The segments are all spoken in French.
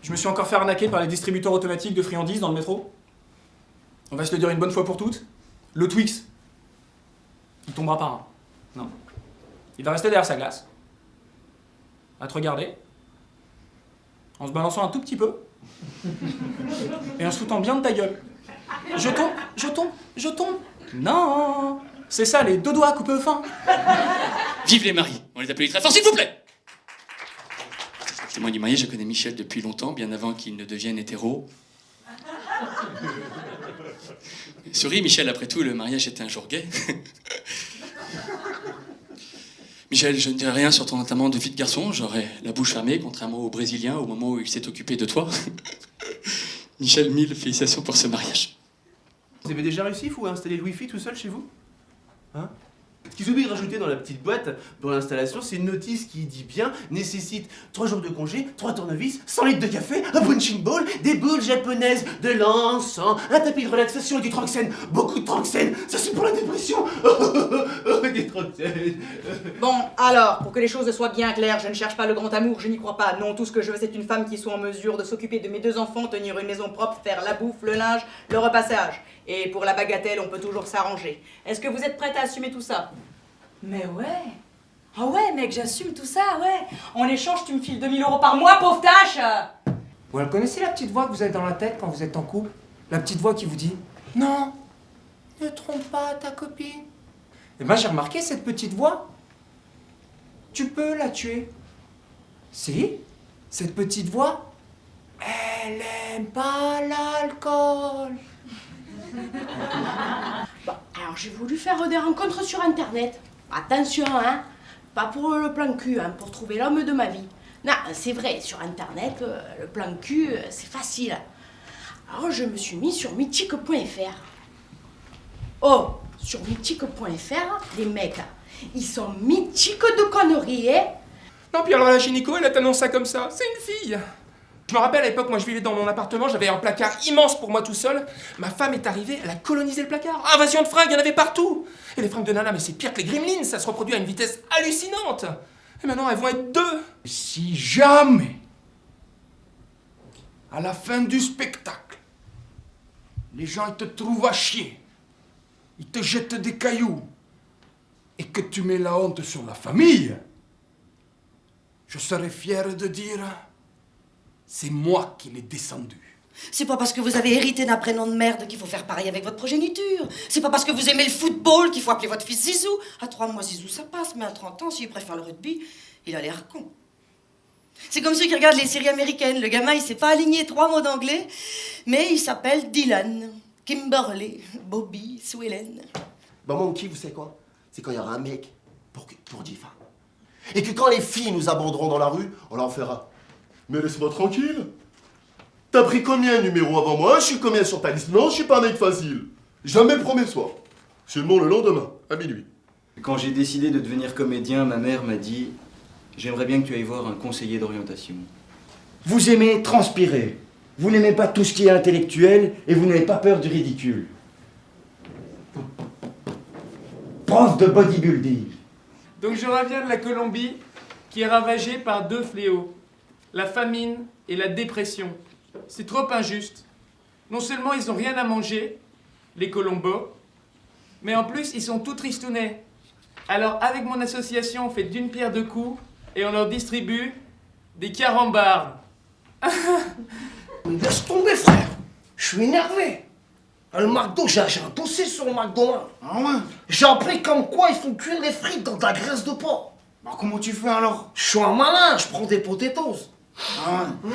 Je me suis encore fait arnaquer par les distributeurs automatiques de friandises dans le métro. On va se le dire une bonne fois pour toutes. Le Twix, il tombera pas un. Non. Il va rester derrière sa glace. À te regarder. En se balançant un tout petit peu. Et en se foutant bien de ta gueule. Je tombe, je tombe, je tombe. Non. C'est ça, les deux doigts coupés au fin. Vive les maris. On les applaudit très fort, s'il vous plaît. Témoin du mariage, je connais Michel depuis longtemps, bien avant qu'il ne devienne hétéro. Souris, Michel, après tout, le mariage était un jour gay. Michel, je ne dirai rien sur ton entamement de vie de garçon. J'aurai la bouche fermée, contrairement au Brésilien, au moment où il s'est occupé de toi. Michel, 1000 félicitations pour ce mariage. Vous avez déjà réussi, vous, à installer le Wi-Fi tout seul chez vous? Hein? Ce qu'ils oublient de rajouter dans la petite boîte pour l'installation, c'est une notice qui dit bien nécessite 3 jours de congé, 3 tournevis, 100 litres de café, un punching ball, des boules japonaises, de l'encens, un tapis de relaxation et du tranxène. Beaucoup de tranxène, ça c'est pour la dépression. Des tranxènes. Bon, alors, pour que les choses soient bien claires, je ne cherche pas le grand amour, je n'y crois pas. Non, tout ce que je veux, c'est une femme qui soit en mesure de s'occuper de mes 2 enfants, tenir une maison propre, faire la bouffe, le linge, le repassage. Et pour la bagatelle, on peut toujours s'arranger. Est-ce que vous êtes prête à assumer tout ça? Mais ouais. Ah ouais, mec, j'assume tout ça, ouais. En échange, tu me files 2000 € par mois, pauvre tâche. Vous la connaissez, la petite voix que vous avez dans la tête quand vous êtes en couple? La petite voix qui vous dit « Non, ne trompe pas ta copine. » Eh ben, j'ai remarqué cette petite voix. Tu peux la tuer. Si, cette petite voix, elle aime pas l'alcool. Bon, alors j'ai voulu faire des rencontres sur internet. Attention, hein, pas pour le plan cul, hein, pour trouver l'homme de ma vie. Non, c'est vrai, sur internet, le plan cul, c'est facile. Alors je me suis mis sur mythique.fr. Oh, sur mythique.fr, les mecs, ils sont mythiques de conneries, hein. Non, puis alors la gynéco, elle t'annonce ça comme ça. C'est une fille. Je me rappelle à l'époque, moi je vivais dans mon appartement, j'avais un placard immense pour moi tout seul. Ma femme est arrivée, elle a colonisé le placard. Invasion de fringues, il y en avait partout. Et les fringues de Nana, mais c'est pire que les gremlins, ça se reproduit à une vitesse hallucinante. Et maintenant, elles vont être 2. Si jamais, à la fin du spectacle, les gens ils te trouvent à chier, ils te jettent des cailloux, et que tu mets la honte sur la famille, je serais fier de dire... C'est moi qui l'ai descendu. C'est pas parce que vous avez hérité d'un prénom de merde qu'il faut faire pareil avec votre progéniture. C'est pas parce que vous aimez le football qu'il faut appeler votre fils Zizou. À 3 mois, Zizou, ça passe, mais à 30 ans, s'il préfère le rugby, il a l'air con. C'est comme ceux qui regardent les séries américaines. Le gamin, il sait pas aligner 3 mots d'anglais, mais il s'appelle Dylan, Kimberly, Bobby, Sue Ellen. Bah moi, mon kiff, vous savez quoi? C'est quand il y aura un mec pour 10 femmes. Et que quand les filles nous abandonneront dans la rue, on leur fera... Mais laisse-moi tranquille. T'as pris combien de numéros avant moi? Je suis combien sur ta liste? Non, je suis pas un mec facile. Jamais le premier soir. Seulement le lendemain, à minuit. Quand j'ai décidé de devenir comédien, ma mère m'a dit « J'aimerais bien que tu ailles voir un conseiller d'orientation. » Vous aimez transpirer. Vous n'aimez pas tout ce qui est intellectuel et vous n'avez pas peur du ridicule. Prof de bodybuilding. Donc je reviens de la Colombie, qui est ravagée par 2 fléaux. La famine et la dépression. C'est trop injuste. Non seulement ils n'ont rien à manger, les Colombos, mais en plus ils sont tout tristounets. Alors avec mon association, on fait d'une pierre 2 coups et on leur distribue des carambars. Mais laisse tomber, frère. Je suis énervé. Le McDo, j'ai un dossier sur le McDonald's. Ah ouais? J'ai appris comme quoi ils font cuire les frites dans de la graisse de porc. Bah comment tu fais alors? Je suis un malin, je prends des potatoes. Ah ouais?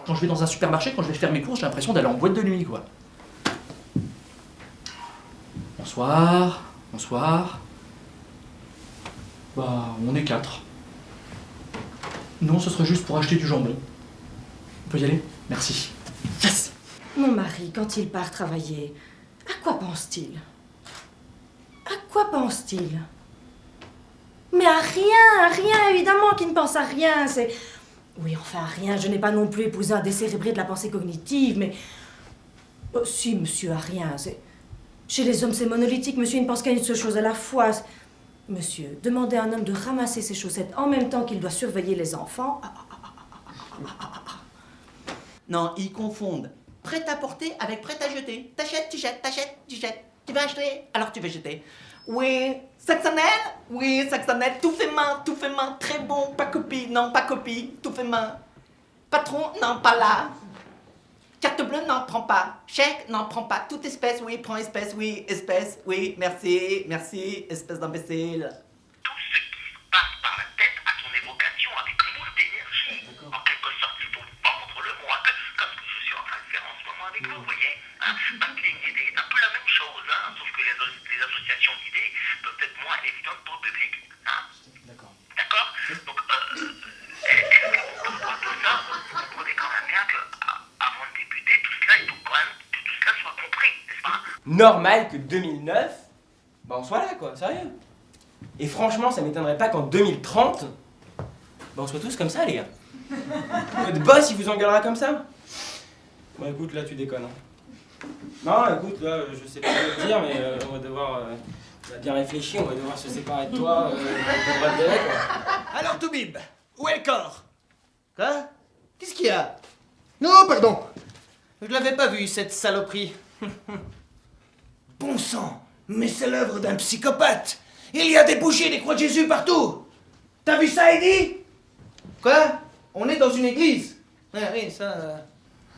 Quand je vais dans un supermarché, quand je vais faire mes courses, j'ai l'impression d'aller en boîte de nuit, quoi. Bonsoir. Bonsoir. Bah, on est 4. Non, ce serait juste pour acheter du jambon. On peut y aller? Merci. Yes! Mon mari, quand il part travailler, à quoi pense-t-il? À quoi pense-t-il? Mais à rien, évidemment qu'il ne pense à rien, c'est... Oui, enfin, à rien, je n'ai pas non plus épousé un décérébré de la pensée cognitive, mais... Oh, si, monsieur, à rien, c'est... Chez les hommes, c'est monolithique, monsieur, il ne pense qu'à une seule chose à la fois. Monsieur, demandez à un homme de ramasser ses chaussettes en même temps qu'il doit surveiller les enfants... Non, ils confondent prêt à porter avec prêt à jeter. T'achètes, tu jettes, t'achètes, tu jettes. Tu vas acheter, alors tu vas jeter. Oui, Saxonel, tout fait main, très bon, pas copie, non, pas copie, tout fait main. Patron, non, pas là. Carte bleue, non, prends pas. Chèque, non, prends pas. Toute espèce, oui, prends espèce, oui, merci, espèce d'imbécile. Tout ce qui se passe par la tête a son évocation avec moult d'énergie. En quelque sorte, il faut vendre le moi, comme ce que je suis en train de faire en ce moment avec vous, vous voyez. Bâcler une idée est un peu la même chose, sauf que les associations d'idées peuvent être moins évidentes pour le public. D'accord. D'accord. Donc, est-ce que tout ça, vous comprenez quand même bien que, avant de débuter, tout cela, il faut quand même que tout cela soit compris, n'est-ce pas? Normal que 2009, on soit là, quoi, sérieux. Et franchement, ça m'étonnerait pas qu'en 2030, on soit tous comme ça, les gars. Votre boss, il vous engueulera comme ça? Bon, écoute, là, tu déconnes. Non, écoute, là, je sais pas quoi te dire, mais on va devoir bien réfléchir, on va devoir se séparer de toi pour le bras de délai, quoi. Alors, Toubib, où est le corps? Quoi? Qu'est-ce qu'il y a? Non, pardon. Je l'avais pas vu, cette saloperie. Bon sang, mais c'est l'œuvre d'un psychopathe. Il y a des bougies et des croix de Jésus partout. T'as vu ça, Eddie? Quoi? On est dans une église. Ouais, oui, ça...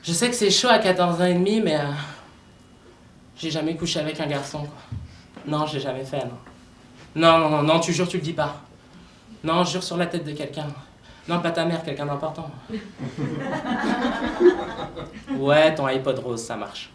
Je sais que c'est chaud à 14 ans et demi, mais j'ai jamais couché avec un garçon, quoi. Non, j'ai jamais fait, non. Non, tu jures, tu le dis pas. Non, jure sur la tête de quelqu'un. Non, pas ta mère, quelqu'un d'important. Ouais, ton iPod rose, ça marche.